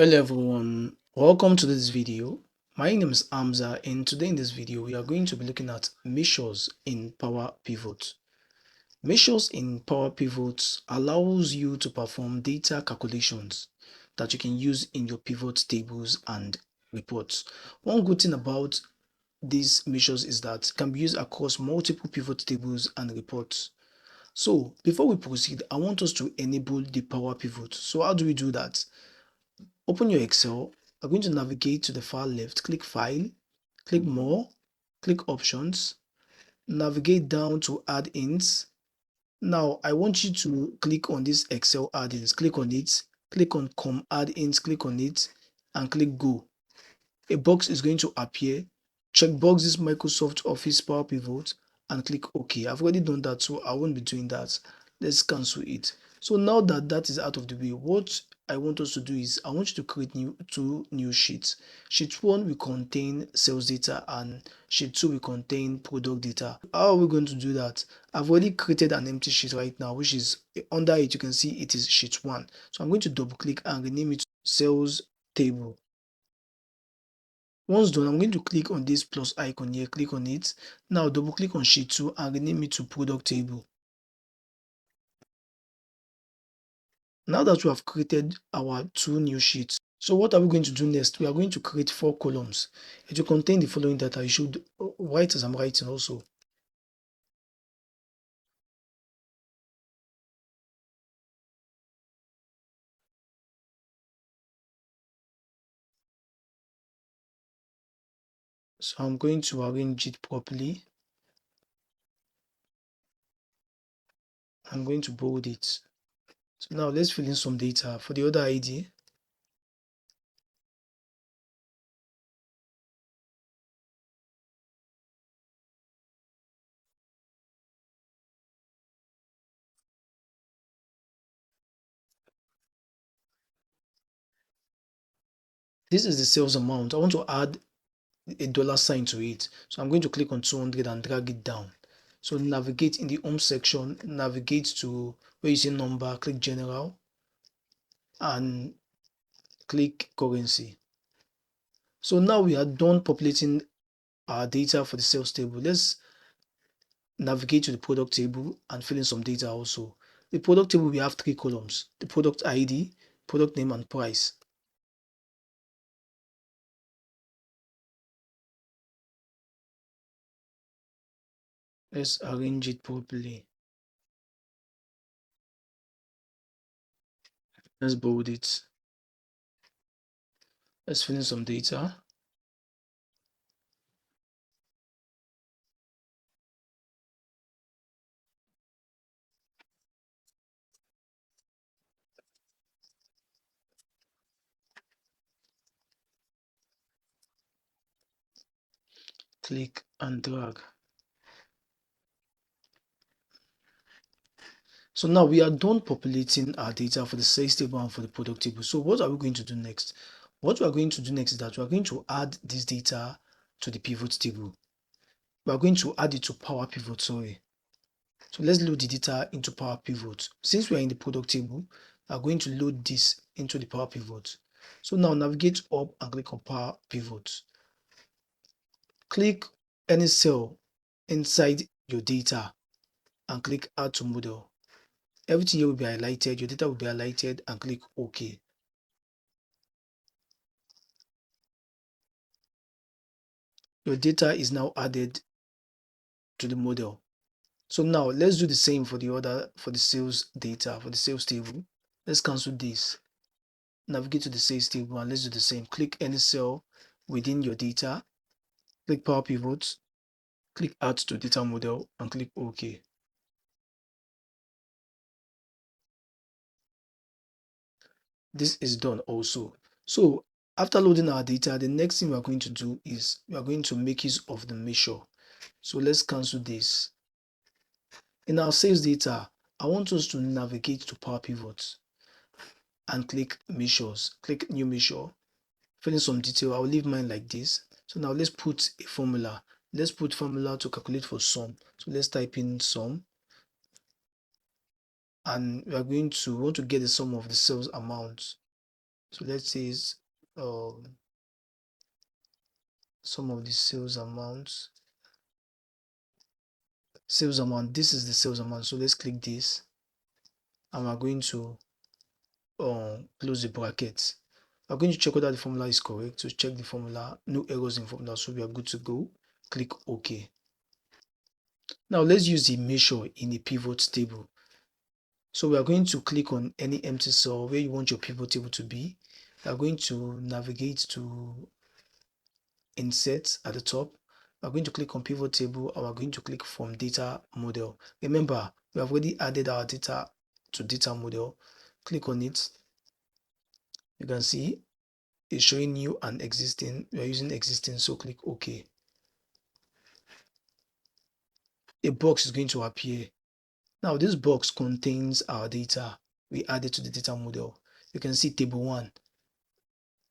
Hello everyone, welcome to this video. My name is Amza and today in this video we are going to be looking at measures in Power Pivot. Measures in Power Pivot allows you to perform data calculations that you can use in your pivot tables and reports. One good thing about these measures is that it can be used across multiple pivot tables and reports. So before we proceed, I want us to enable the Power Pivot. So how do we do that? Open your Excel. I'm going to navigate to the far left, click File, click More, click Options, navigate down to Add-ins. Now, I want you to click on this Excel add-ins. Click on it, click on Com Add-ins, click on it, and click Go. A box is going to appear. Checkbox this Microsoft Office Power Pivot and click OK. I've already done that, so I won't be doing that. Let's cancel it. So now that that is out of the way, what I want us to do is I want you to create two new sheets. Sheet 1 will contain sales data and sheet 2 will contain product data. How are we going to do that? I've already created an empty sheet right now, which is under it. You can see it is sheet 1. So I'm going to double click and rename it sales table. Once done, I'm going to click on this plus icon here, click on it. Now double click on sheet 2 and rename it to product table. Now that we have created our two new sheets, so what are we going to do next? We are going to create 4 columns. It will contain the following data. You should write as I'm writing also. So I'm going to arrange it properly. I'm going to bold it. So now let's fill in some data for the order ID. This is the sales amount. I want to add a dollar sign to it. So I'm going to click on 200 and drag it down. So navigate in the home section, navigate to where you see number, click general and click currency. So now we are done populating our data for the sales table. Let's navigate to the product table and fill in some data also. The product table, we have 3 columns: the product ID, product name and price. Let's arrange it properly. Let's bold it. Let's fill in some data. Click and drag. So now we are done populating our data for the sales table and for the product table. So what are we going to do next? What we are going to do next is that we are going to add this data to the pivot table. We are going to add it to Power Pivot, sorry. So let's load the data into Power Pivot. Since we are in the product table, we are going to load this into the Power Pivot. So now navigate up and click on Power Pivot. Click any cell inside your data and click Add to Model. Everything here will be highlighted, your data will be highlighted, and click OK. Your data is now added to the model. So now let's do the same for the sales data, for the sales table. Let's cancel this. Navigate to the sales table and let's do the same. Click any cell within your data, click Power Pivot, click Add to Data Model, and click OK. This is done also. So after loading our data, the next thing we are going to do is we are going to make use of the measure. So let's cancel this. In our sales data, I want us to navigate to Power Pivot and click measures. Click new measure. Fill in some detail. I'll leave mine like this. So now let's put a formula. Let's put formula to calculate for sum. So let's type in sum. And we are going to want to get the sum of the sales amount. So let's say some of the sales amounts. This is the sales amount. So let's click this, and we're going to close the brackets. We're going to check whether the formula is correct. So check the formula, no errors in formula, so we are good to go. Click OK. Now let's use the measure in a pivot table. So we are going to click on any empty cell where you want your pivot table to be. We are going to navigate to insert at the top. We are going to click on pivot table, and we are going to click from data model. Remember, we have already added our data to data model. Click on it. You can see it's showing new and existing. We are using existing, so click OK. A box is going to appear. Now this box contains our data we added to the data model. You can see table 1.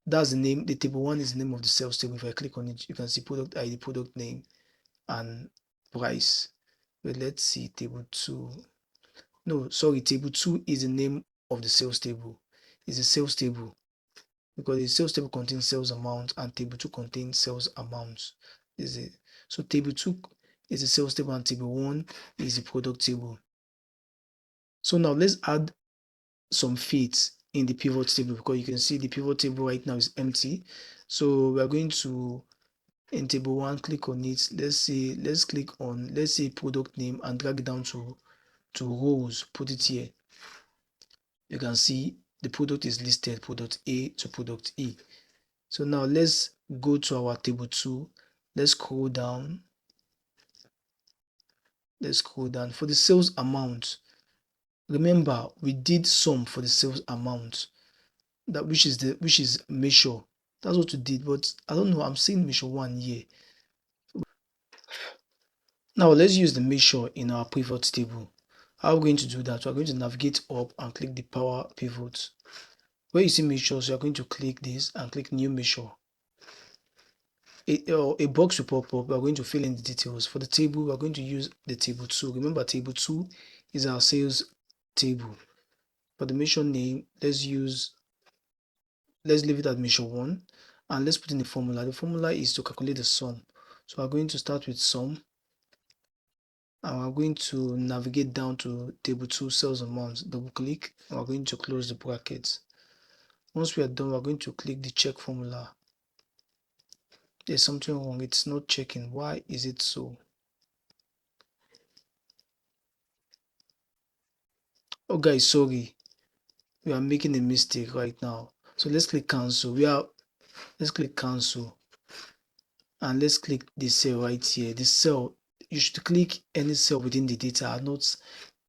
That's the name. The table 1 is the name of the sales table. If I click on it, you can see product ID, product name, and price. But let's see table 2. No, sorry, table 2 is the name of the sales table. It's a sales table because the sales table contains sales amount and table 2 contains sales amounts. Is it? So table 2 is the sales table and table 1 is the product table. So now let's add some feeds in the pivot table, because you can see the pivot table right now is empty. So we are going to, in table 1, click on it. Let's click on, let's say, product name, and drag it down to rows. Put it here. You can see the product is listed, product A to product E. So now let's go to our table 2. Let's scroll down. For the sales amount. Remember, we did sum for the sales amount, that which is measure. That's what we did, but I don't know, I'm seeing measure 1 here. Now let's use the measure in our pivot table. How are we going to do that? We're going to navigate up and click the power pivot. Where you see measures, you're going to click this and click new measure. A box will pop up. We're going to fill in the details. For the table, we're going to use the table 2. Remember, table 2 is our sales table. For the measure name, let's leave it at measure 1, and let's put in the formula. The formula is to calculate the sum. So we're going to start with sum, and we're going to navigate down to table 2 sales amount. Double click, and we're going to close the brackets. Once we are done, we're going to click the check formula. There's something wrong. It's not checking. Why is it so? Oh guys, sorry, we are making a mistake right now. So let's click cancel. Let's click cancel, and let's click the cell right here. The cell, you should click any cell within the data, not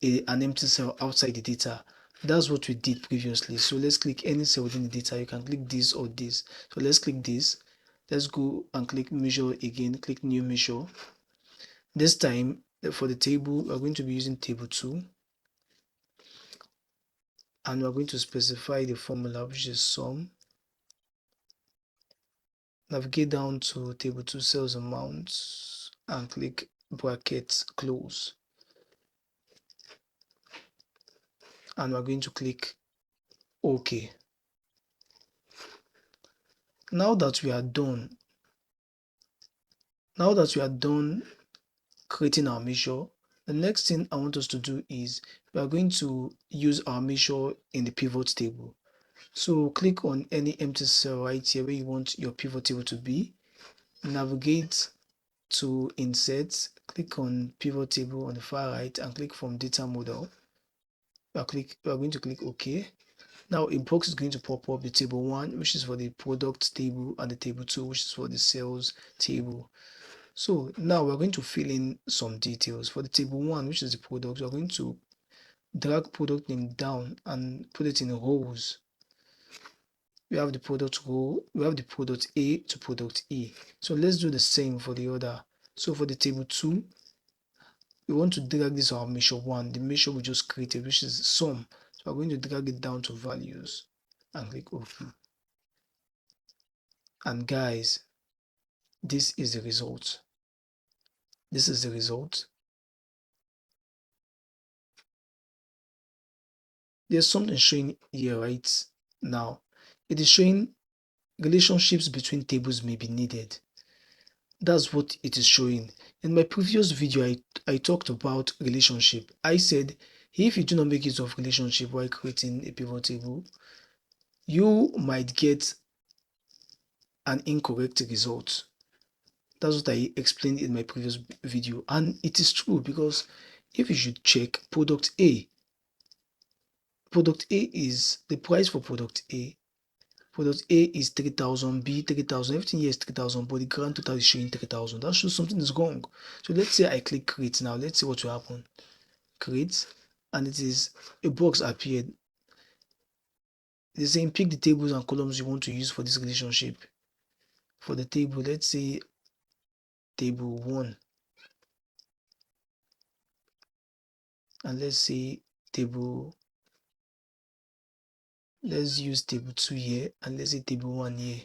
an empty cell outside the data. That's what we did previously. So let's click any cell within the data. You can click this or this. So let's click this. Let's go and click measure again. Click new measure. This time for the table, we're going to be using table 2, and we're going to specify the formula, which is sum. Navigate down to table 2 sales amounts and click brackets close, and we're going to click OK. Now that we are done creating our measure, the next thing I want us to do is we are going to use our measure in the pivot table. So click on any empty cell right here where you want your pivot table to be. Navigate to insert, click on pivot table on the far right, and click from data model. We are going to click OK. Now a box is going to pop up, the table 1, which is for the product table, and the table 2, which is for the sales table. So now we're going to fill in some details. For the table 1, which is the product, we're going to drag product name down and put it in rows. We have the product row, we have the product A to product E. So let's do the same for the other. So for the table 2, we want to drag this our measure 1, the measure we just created, which is sum. So we're going to drag it down to values and click OK. And guys, this is the result. This is the result. There's something showing here right now. It is showing relationships between tables may be needed. That's what it is showing. In my previous video, I talked about relationship. I said, if you do not make use of relationship while creating a pivot table, you might get an incorrect result. That's what I explained in my previous video. And it is true, because if you should check product A is the price for product A. Product A is 3,000, B 3,000, everything here is 3,000, but the grand total is showing 3,000. That shows something is wrong. So let's say I click create now. Let's see what will happen. Create, and it is a box appeared. It's saying pick the tables and columns you want to use for this relationship. For the table, let's say table 1, and let's say table, let's use table 2 here, and let's say table 1 here,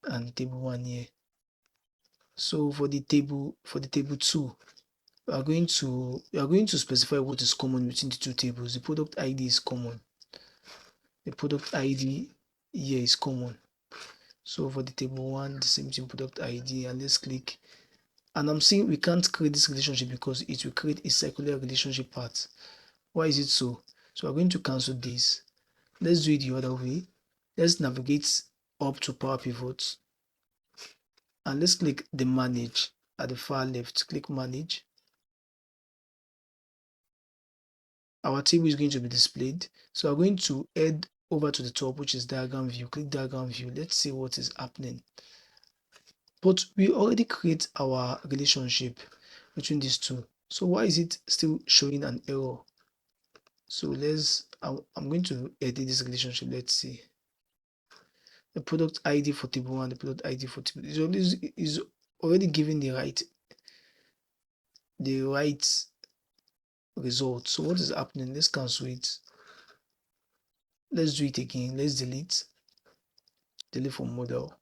and table 1 here. So for the table 2, we are going to specify what is common between the two tables. The product ID is common. The product ID here is common. So for the table 1, the same thing, product ID, and let's click. And I'm saying we can't create this relationship because it will create a circular relationship path. Why is it so? So we're going to cancel this. Let's do it the other way. Let's navigate up to Power Pivot, and let's click the manage at the far left. Click manage. Our table is going to be displayed. So we're going to head over to the top, which is diagram view. Click diagram view. Let's see what is happening. But we already create our relationship between these two. So why is it still showing an error? So I'm going to edit this relationship. Let's see. The product ID for table 1, the product ID for table is already giving the right result. So what is happening? Let's cancel it. Let's do it again. Let's delete from model.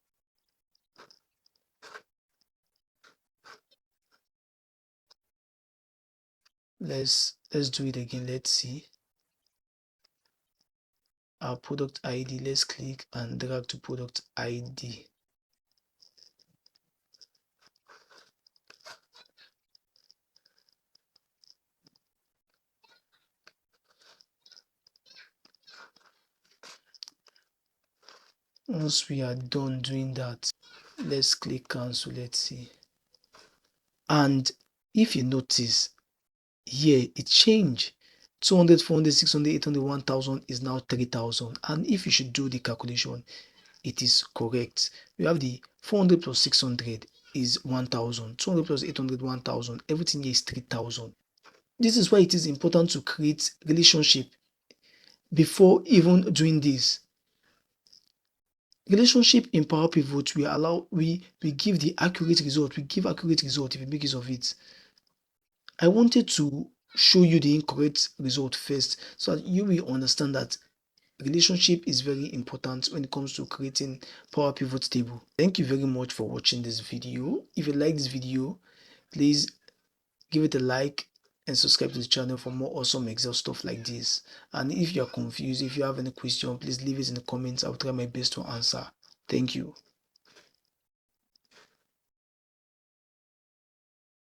Let's do it again. Let's see our product ID. Let's click and drag to product ID. Once we are done doing that, let's click cancel. Let's see. And if you notice here, it changed. 200, 400, 600, 800, 1000 is now 3000. And if you should do the calculation, it is correct. We have the 400 plus 600 is 1000, 200 plus 800, 1000. Everything here is 3000. This is why it is important to create relationship before even doing this. Relationship in Power Pivot, we give the accurate result. We give accurate result if you make use of it. I wanted to show you the incorrect result first, so that you will understand that relationship is very important when it comes to creating Power Pivot table. Thank you very much for watching this video. If you like this video, please give it a like and subscribe to the channel for more awesome Excel stuff like this. And if you are confused, if you have any question, please leave it in the comments. I'll try my best to answer. Thank you.